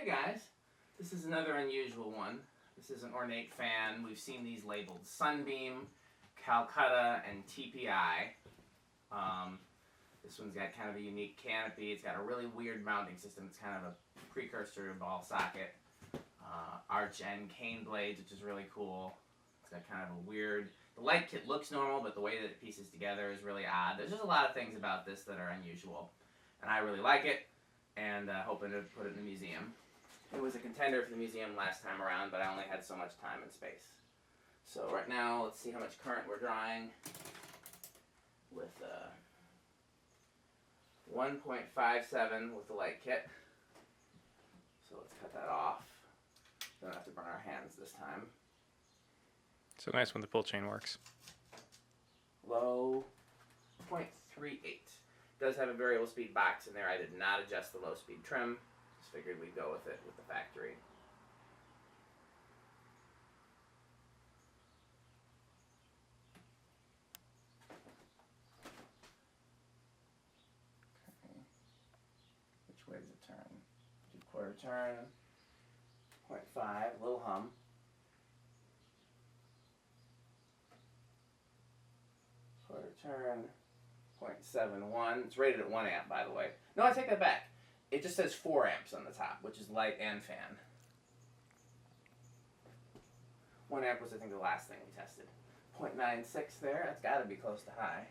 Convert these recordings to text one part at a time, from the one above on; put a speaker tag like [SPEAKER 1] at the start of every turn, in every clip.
[SPEAKER 1] Hey guys, this is another unusual one. This is an Ornate fan. We've seen these labeled Sunbeam, Calcutta, and TPI. This one's got kind of a unique canopy. It's got a really weird mounting system. It's kind of a precursor to ball socket. Arch and cane blades, which is really cool. It's got kind of a weird... The light kit looks normal, but the way that it pieces together is really odd. There's just a lot of things about this that are unusual. And I really like it, and hoping to put it in the museum. It was a contender for the museum last time around, but I only had so much time and space. So right now, let's see how much current we're drawing with 1.57 with the light kit. So let's cut that off. Don't have to burn our hands this time.
[SPEAKER 2] So nice when the pull chain works.
[SPEAKER 1] Low 0.38. Does have a variable speed box in there. I did not adjust the low speed trim. Just figured we'd go with it with the factory. Okay. Which way does it turn? Do quarter turn. 0.5, little hum. Quarter turn. 0.71. It's rated at 1 amp, by the way. No, I take that back. It just says 4 amps on the top, which is light and fan. 1 amp was, I think, the last thing we tested. 0.96 there. That's got to be close to high.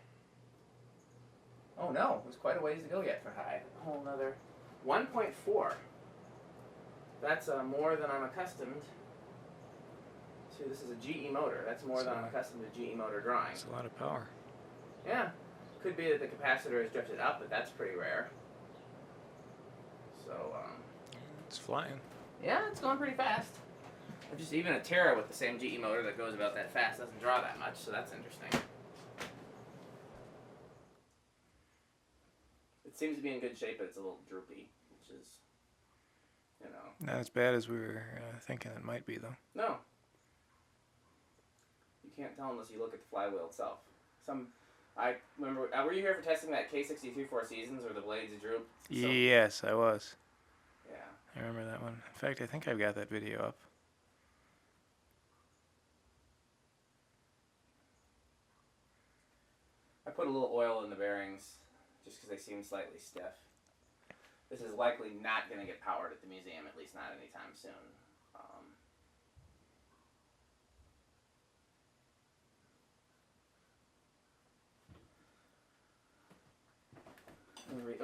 [SPEAKER 1] Oh, no. There's quite a ways to go yet for high. A whole nother 1.4. That's more than I'm accustomed to. This is a GE motor. That's more than I'm accustomed to GE motor drawing.
[SPEAKER 2] That's a lot of power.
[SPEAKER 1] Yeah. Could be that the capacitor has drifted up, but that's pretty rare. So,
[SPEAKER 2] it's flying.
[SPEAKER 1] yeah, it's going pretty fast. Just even a Terra with the same GE motor that goes about that fast doesn't draw that much, so that's interesting. It seems to be in good shape, but it's a little droopy, which is, you know.
[SPEAKER 2] Not as bad as we were thinking it might be, though.
[SPEAKER 1] No. You can't tell unless you look at the flywheel itself. I remember, were you here for testing that K63 Four Seasons where the blades droop? So,
[SPEAKER 2] Yes, I was.
[SPEAKER 1] yeah.
[SPEAKER 2] I remember that one. In fact, I think I've got that video up.
[SPEAKER 1] I put a little oil in the bearings just because they seem slightly stiff. This is likely not going to get powered at the museum, at least not anytime soon.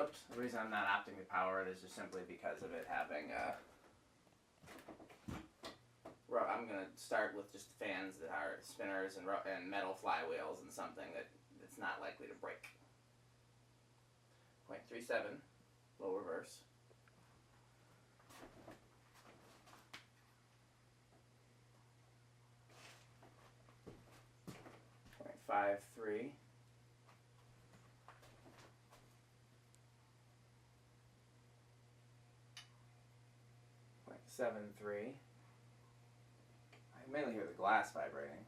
[SPEAKER 1] Oops, the reason I'm not opting to power it is just simply because of it having I'm going to start with just fans that are spinners and metal flywheels and something that's not likely to break. 0.37, low reverse. .53. 0.73. I mainly hear the glass vibrating.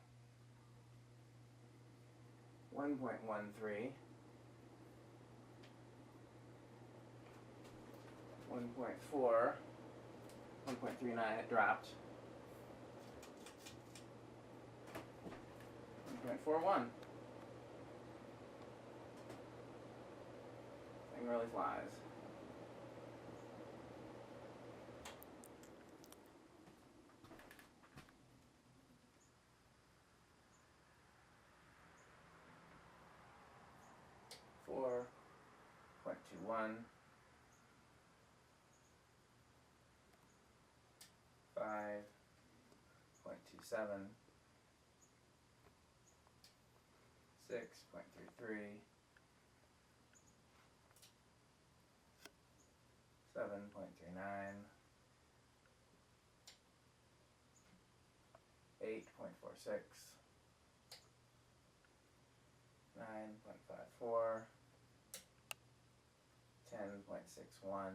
[SPEAKER 1] 1.13. 1.4. 1.39, it dropped. 1.41. Thing really flies. .21, 5.27, 6.33, 7.39, 8.46, 9.54, 10.61,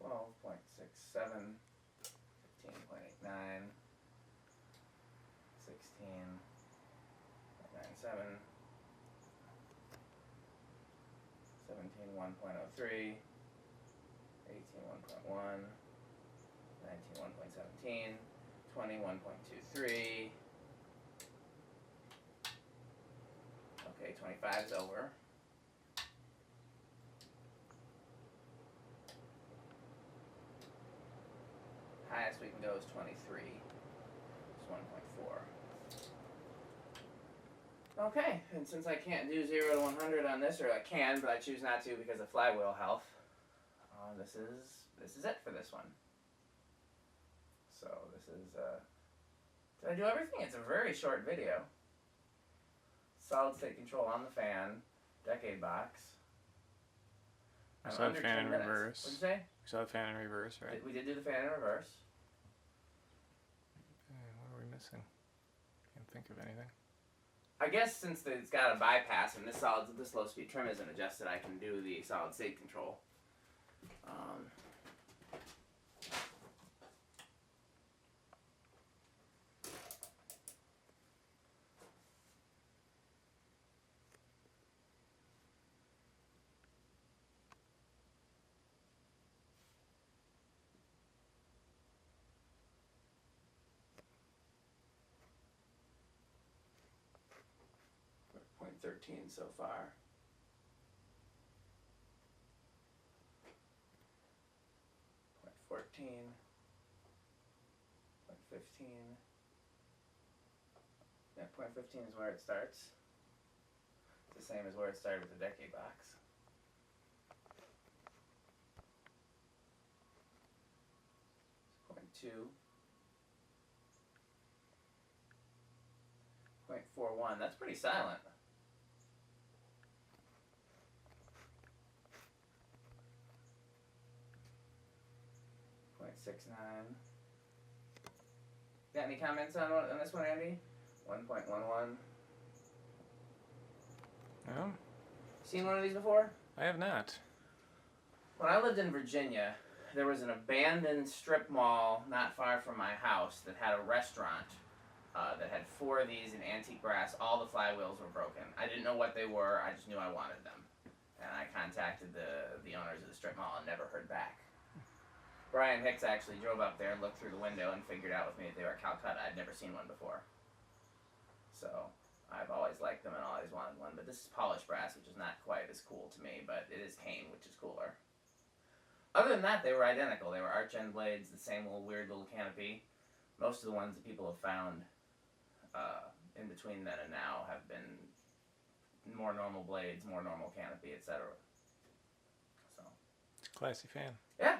[SPEAKER 1] 12.67, 15.89, 17, 1.03, 18, 1.1, 19, 1.17, 20, 1.23. Okay, 25 is over. Highest we can go is 23. It's 1.4. Okay, and since I can't do 0 to 100 on this, or I can, but I choose not to because of flywheel health, this is it for this one. So this is, did I do everything? It's a very short video. Solid state control on the fan, decade box.
[SPEAKER 2] I saw the fan in reverse.
[SPEAKER 1] What'd you say?
[SPEAKER 2] We saw the fan in reverse, right?
[SPEAKER 1] We did do the fan in reverse.
[SPEAKER 2] What are we missing? Can't think of anything.
[SPEAKER 1] I guess since it's got a bypass and this low speed trim isn't adjusted, I can do the solid state control. 0.13 so far. 0.14. 0.15. Yeah, 0.15 is where it starts. It's the same as where it started with the decade box. It's 0.2. 0.41. That's pretty silent. 0.69. Got any comments on this one, Andy? 1.11.
[SPEAKER 2] No,
[SPEAKER 1] Seen one of these before?
[SPEAKER 2] I have not.
[SPEAKER 1] When I lived in Virginia, there was an abandoned strip mall not far from my house that had a restaurant that had 4 of these in antique brass. All the flywheels were broken. I didn't know what they were. I just knew I wanted them. And I contacted the owners of the strip mall and never heard back. Brian Hicks actually drove up there and looked through the window and figured out with me that they were Calcutta. I'd never seen one before. So I've always liked them and always wanted one. But this is polished brass, which is not quite as cool to me, but it is cane, which is cooler. Other than that, they were identical. They were arch end blades, the same weird little canopy. Most of the ones that people have found in between then and now have been more normal blades, more normal canopy, etc. So
[SPEAKER 2] It's a classy fan.
[SPEAKER 1] yeah.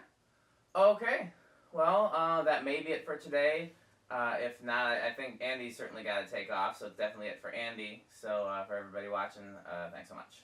[SPEAKER 1] Okay. Well, that may be it for today. If not, I think Andy's certainly got to take off, so it's definitely it for Andy. So for everybody watching, thanks so much.